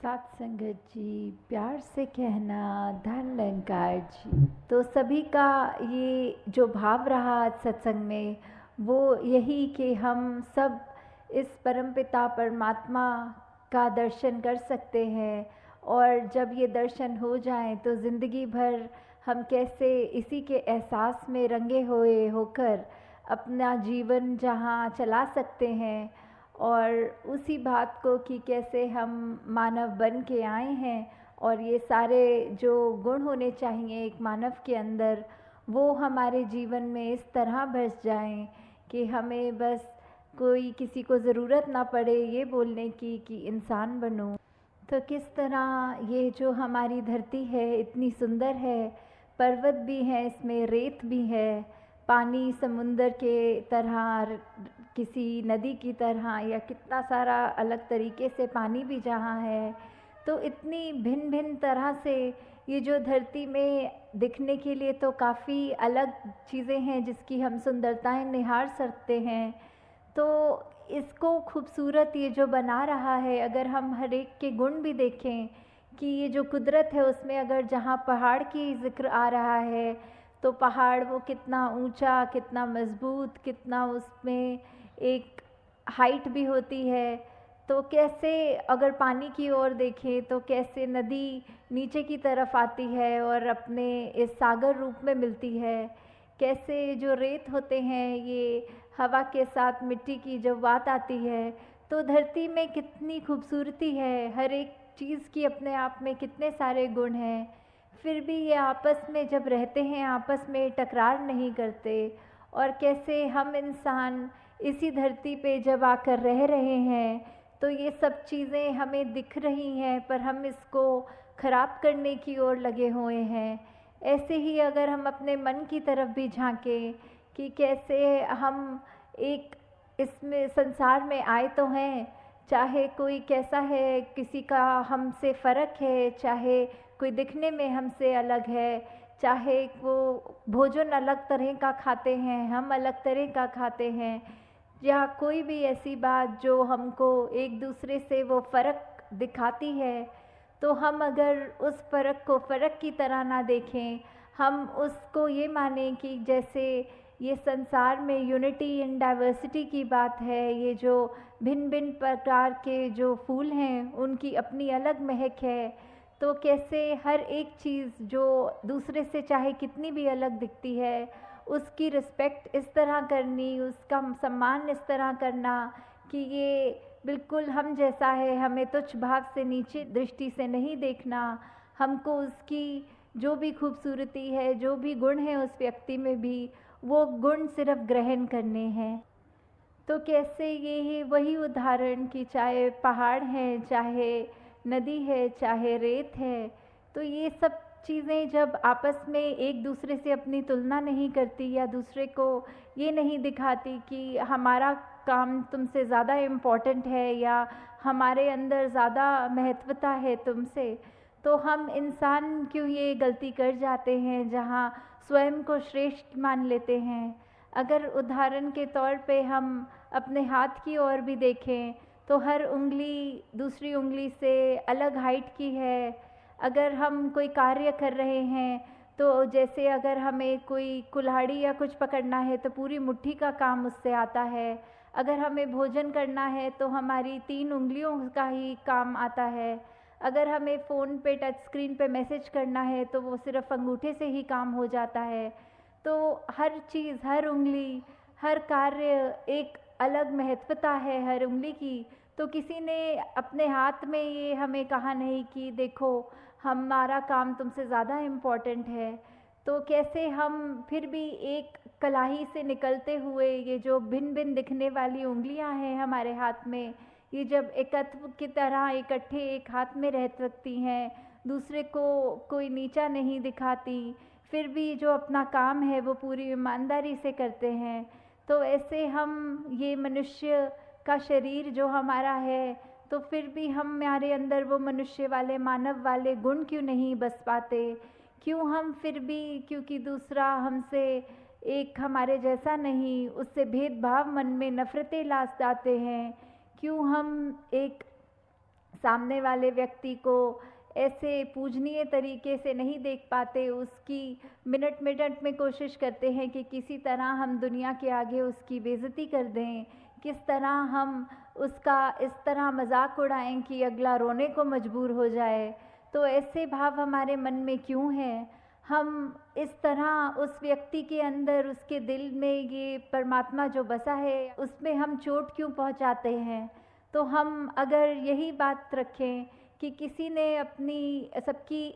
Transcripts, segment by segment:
सात संगत जी, प्यार से कहना धन अलंकार जी। तो सभी का ये जो भाव रहा आज सत्संग में, वो यही कि हम सब इस परमपिता परमात्मा का दर्शन कर सकते हैं। और जब ये दर्शन हो जाएं तो ज़िंदगी भर हम कैसे इसी के एहसास में रंगे हुए होकर अपना जीवन जहाँ चला सकते हैं। और उसी बात को कि कैसे हम मानव बन के आए हैं और ये सारे जो गुण होने चाहिए एक मानव के अंदर, वो हमारे जीवन में इस तरह बस जाएं कि हमें बस कोई किसी को ज़रूरत ना पड़े ये बोलने की कि इंसान बनो। तो किस तरह ये जो हमारी धरती है इतनी सुंदर है, पर्वत भी हैं, इसमें रेत भी है, पानी समुंदर के तरह, किसी नदी की तरह, या कितना सारा अलग तरीके से पानी भी जहाँ है। तो इतनी भिन्न भिन्न तरह से ये जो धरती में दिखने के लिए तो काफ़ी अलग चीज़ें हैं जिसकी हम सुंदरताएं निहार सकते हैं। तो इसको खूबसूरत ये जो बना रहा है, अगर हम हर एक के गुण भी देखें कि ये जो कुदरत है उसमें अगर जहाँ पहाड़ की जिक्र आ रहा है तो पहाड़ वो कितना ऊंचा, कितना मजबूत, कितना उसमें एक हाइट भी होती है। तो कैसे अगर पानी की ओर देखें तो कैसे नदी नीचे की तरफ आती है और अपने इस सागर रूप में मिलती है। कैसे जो रेत होते हैं ये हवा के साथ मिट्टी की जब बात आती है तो धरती में कितनी खूबसूरती है, हर एक चीज़ की अपने आप में कितने सारे गुण हैं। फिर भी ये आपस में जब रहते हैं आपस में टकरार नहीं करते। और कैसे हम इंसान इसी धरती पे जब आकर रह रहे हैं तो ये सब चीज़ें हमें दिख रही हैं पर हम इसको ख़राब करने की ओर लगे हुए हैं। ऐसे ही अगर हम अपने मन की तरफ भी झांकें कि कैसे हम एक इसमें संसार में आए तो हैं, चाहे कोई कैसा है, किसी का हमसे फ़र्क है, चाहे कोई दिखने में हमसे अलग है, चाहे वो भोजन अलग तरह का खाते हैं, हम अलग तरह का खाते हैं, या कोई भी ऐसी बात जो हमको एक दूसरे से वो फ़र्क दिखाती है, तो हम अगर उस फ़र्क को फ़र्क की तरह ना देखें, हम उसको ये माने कि जैसे ये संसार में यूनिटी इन डाइवर्सिटी की बात है। ये जो भिन्न भिन्न प्रकार के जो फूल हैं उनकी अपनी अलग महक है। तो कैसे हर एक चीज़ जो दूसरे से चाहे कितनी भी अलग दिखती है उसकी रिस्पेक्ट इस तरह करनी, उसका सम्मान इस तरह करना कि ये बिल्कुल हम जैसा है, हमें तुच्छ भाव से नीचे दृष्टि से नहीं देखना, हमको उसकी जो भी खूबसूरती है, जो भी गुण है उस व्यक्ति में भी, वो गुण सिर्फ ग्रहण करने हैं। तो कैसे ये है वही उदाहरण कि चाहे पहाड़ है, चाहे नदी है, चाहे रेत है, तो ये सब चीज़ें जब आपस में एक दूसरे से अपनी तुलना नहीं करती या दूसरे को ये नहीं दिखाती कि हमारा काम तुमसे ज़्यादा इम्पोर्टेंट है या हमारे अंदर ज़्यादा महत्वता है तुमसे, तो हम इंसान क्यों ये गलती कर जाते हैं जहाँ स्वयं को श्रेष्ठ मान लेते हैं। अगर उदाहरण के तौर पे हम अपने हाथ की ओर भी देखें तो हर उंगली दूसरी उंगली से अलग हाइट की है। अगर हम कोई कार्य कर रहे हैं तो जैसे अगर हमें कोई कुल्हाड़ी या कुछ पकड़ना है तो पूरी मुट्ठी का काम उससे आता है। अगर हमें भोजन करना है तो हमारी 3 उंगलियों का ही काम आता है। अगर हमें फ़ोन पे टच स्क्रीन पे मैसेज करना है तो वो सिर्फ अंगूठे से ही काम हो जाता है। तो हर चीज़, हर उंगली, हर कार्य एक अलग महत्वता है हर उंगली की। तो किसी ने अपने हाथ में ये हमें कहा नहीं कि देखो हमारा काम तुमसे ज़्यादा इम्पोर्टेंट है। तो कैसे हम फिर भी एक कलाई से निकलते हुए ये जो भिन्न भिन्न दिखने वाली उंगलियां हैं हमारे हाथ में, ये जब एकत्व की तरह इकट्ठे एक हाथ में रह सकती हैं, दूसरे को कोई नीचा नहीं दिखाती, फिर भी जो अपना काम है वो पूरी ईमानदारी से करते हैं, तो ऐसे हम ये मनुष्य का शरीर जो हमारा है, तो फिर भी हमारे अंदर वो मनुष्य वाले, मानव वाले गुण क्यों नहीं बस पाते? क्यों हम फिर भी, क्योंकि दूसरा हमसे एक हमारे जैसा नहीं, उससे भेदभाव मन में नफ़रतें ला जाते हैं? क्यों हम एक सामने वाले व्यक्ति को ऐसे पूजनीय तरीके से नहीं देख पाते, उसकी मिनट मिनट में कोशिश करते हैं कि किसी तरह हम दुनिया के आगे उसकी बेइज्जती कर दें, किस तरह हम उसका इस तरह मजाक उड़ाएं कि अगला रोने को मजबूर हो जाए। तो ऐसे भाव हमारे मन में क्यों हैं? हम इस तरह उस व्यक्ति के अंदर, उसके दिल में ये परमात्मा जो बसा है उसमें हम चोट क्यों पहुंचाते हैं? तो हम अगर यही बात रखें कि किसी ने अपनी सबकी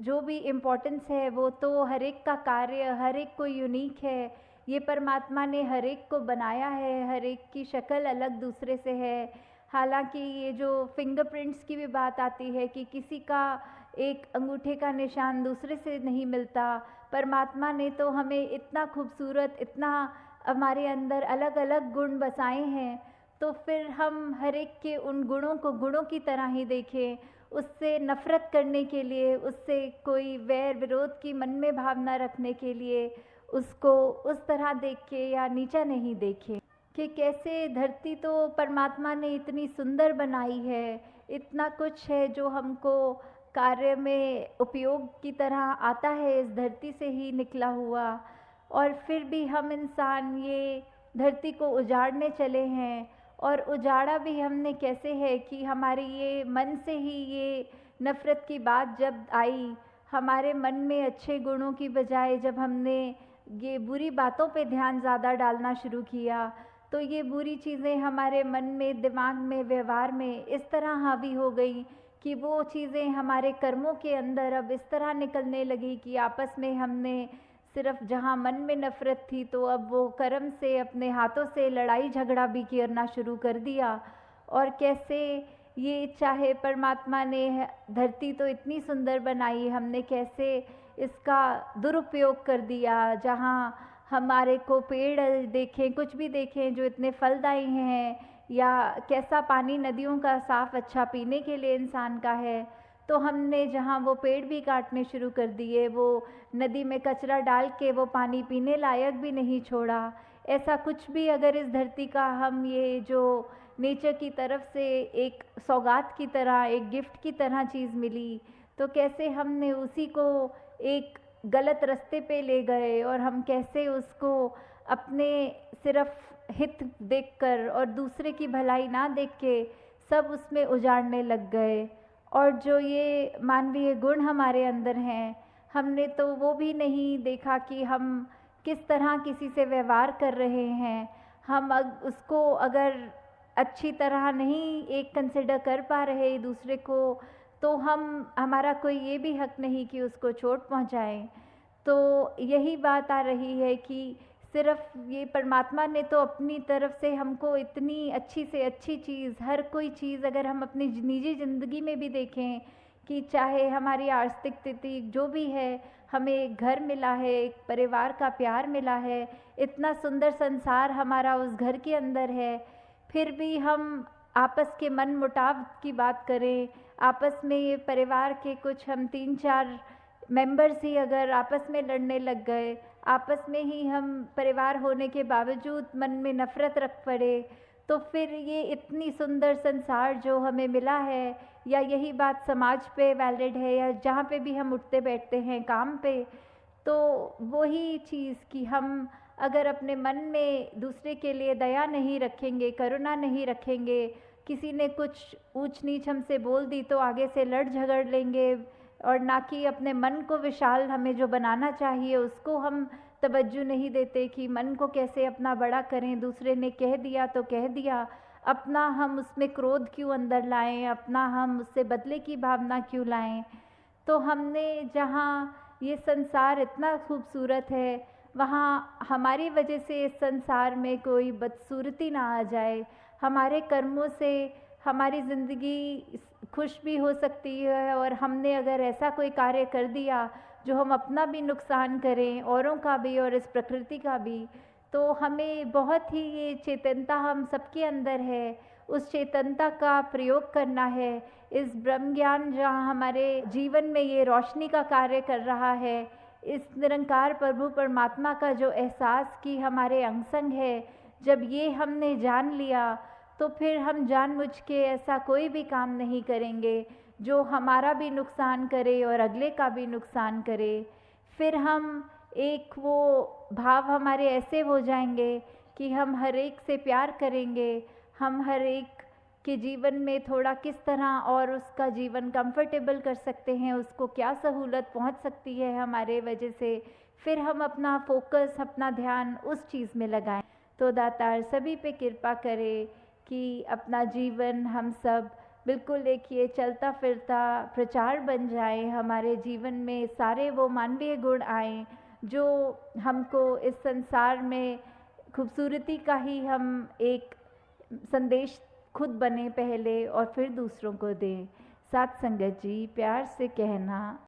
जो भी इम्पोर्टेंस है वो तो हर एक का कार्य, हर एक को यूनिक है, ये परमात्मा ने हर एक को बनाया है, हर एक की शक्ल अलग दूसरे से है। हालांकि ये जो फिंगरप्रिंट्स की भी बात आती है कि किसी का एक अंगूठे का निशान दूसरे से नहीं मिलता, परमात्मा ने तो हमें इतना खूबसूरत, इतना हमारे अंदर अलग अलग गुण बसाए हैं, तो फिर हम हर एक के उन गुणों को गुणों की तरह ही देखें। उससे नफ़रत करने के लिए, उससे कोई वैर विरोध की मन में भावना रखने के लिए उसको उस तरह देख के या नीचा नहीं देखें। कि कैसे धरती तो परमात्मा ने इतनी सुंदर बनाई है, इतना कुछ है जो हमको कार्य में उपयोग की तरह आता है, इस धरती से ही निकला हुआ, और फिर भी हम इंसान ये धरती को उजाड़ने चले हैं। और उजाड़ा भी हमने कैसे है कि हमारे ये मन से ही ये नफ़रत की बात जब आई, हमारे मन में अच्छे गुणों की बजाय जब हमने ये बुरी बातों पे ध्यान ज़्यादा डालना शुरू किया, तो ये बुरी चीज़ें हमारे मन में, दिमाग में, व्यवहार में इस तरह हावी हो गई कि वो चीज़ें हमारे कर्मों के अंदर अब इस तरह निकलने लगी कि आपस में हमने सिर्फ जहाँ मन में नफ़रत थी तो अब वो कर्म से, अपने हाथों से लड़ाई झगड़ा भी करना शुरू कर दिया। और कैसे ये, चाहे परमात्मा ने धरती तो इतनी सुंदर बनाई, हमने कैसे इसका दुरुपयोग कर दिया। जहाँ हमारे को पेड़ देखें, कुछ भी देखें जो इतने फलदायी हैं, या कैसा पानी नदियों का साफ़ अच्छा पीने के लिए इंसान का है, तो हमने जहाँ वो पेड़ भी काटने शुरू कर दिए, वो नदी में कचरा डाल के वो पानी पीने लायक भी नहीं छोड़ा। ऐसा कुछ भी अगर इस धरती का हम ये जो नेचर की तरफ से एक सौगात की तरह, एक गिफ्ट की तरह चीज़ मिली, तो कैसे हमने उसी को एक गलत रास्ते पे ले गए, और हम कैसे उसको अपने सिर्फ हित देखकर और दूसरे की भलाई ना देख के सब उसमें उजाड़ने लग गए। और जो ये मानवीय गुण हमारे अंदर हैं, हमने तो वो भी नहीं देखा कि हम किस तरह किसी से व्यवहार कर रहे हैं। हम उसको अगर अच्छी तरह नहीं एक कंसिडर कर पा रहे दूसरे को, तो हमारा कोई ये भी हक नहीं कि उसको चोट पहुंचाएं। तो यही बात आ रही है कि सिर्फ ये परमात्मा ने तो अपनी तरफ से हमको इतनी अच्छी से अच्छी चीज़, हर कोई चीज़ अगर हम अपनी निजी ज़िंदगी में भी देखें कि चाहे हमारी आर्थिक स्थिति जो भी है, हमें एक घर मिला है, एक परिवार का प्यार मिला है, इतना सुंदर संसार हमारा उस घर के अंदर है, फिर भी हम आपस के मन मुटाव की बात करें, आपस में ये परिवार के कुछ हम 3-4 मेंबर्स ही अगर आपस में लड़ने लग गए, आपस में ही हम परिवार होने के बावजूद मन में नफ़रत रख पड़े, तो फिर ये इतनी सुंदर संसार जो हमें मिला है, या यही बात समाज पे वैलिड है, या जहाँ पे भी हम उठते बैठते हैं काम पे, तो वही चीज़ कि हम अगर अपने मन में दूसरे के लिए दया नहीं रखेंगे, करुणा नहीं रखेंगे, किसी ने कुछ ऊंच नीच हमसे बोल दी तो आगे से लड़ झगड़ लेंगे, और ना कि अपने मन को विशाल हमें जो बनाना चाहिए उसको हम तवज्जो नहीं देते कि मन को कैसे अपना बड़ा करें। दूसरे ने कह दिया तो कह दिया, अपना हम उसमें क्रोध क्यों अंदर लाएं, अपना हम उससे बदले की भावना क्यों लाएं। तो हमने जहाँ ये संसार इतना खूबसूरत है, वहाँ हमारी वजह से इस संसार में कोई बदसूरती ना आ जाए। हमारे कर्मों से हमारी ज़िंदगी खुश भी हो सकती है, और हमने अगर ऐसा कोई कार्य कर दिया जो हम अपना भी नुकसान करें, औरों का भी और इस प्रकृति का भी, तो हमें बहुत ही ये चेतनता हम सबके अंदर है, उस चेतनता का प्रयोग करना है। इस ब्रह्म ज्ञान जहाँ हमारे जीवन में ये रोशनी का कार्य कर रहा है, इस निरंकार प्रभु परमात्मा का जो एहसास कि हमारे अंग संग है, जब ये हमने जान लिया, तो फिर हम जानबूझ के ऐसा कोई भी काम नहीं करेंगे जो हमारा भी नुकसान करे और अगले का भी नुकसान करे। फिर हम एक वो भाव हमारे ऐसे हो जाएंगे कि हम हर एक से प्यार करेंगे, हम हर एक के जीवन में थोड़ा किस तरह और उसका जीवन कंफर्टेबल कर सकते हैं, उसको क्या सहूलत पहुंच सकती है हमारे वजह से, फिर हम अपना फोकस, अपना ध्यान उस चीज़ में लगाएं। तो दातार सभी पे कृपा करे कि अपना जीवन हम सब बिल्कुल एक ये चलता फिरता प्रचार बन जाए, हमारे जीवन में सारे वो मानवीय गुण आए जो हमको इस संसार में खूबसूरती का ही हम एक संदेश खुद बने पहले और फिर दूसरों को दें। साथ संगत जी, प्यार से कहना।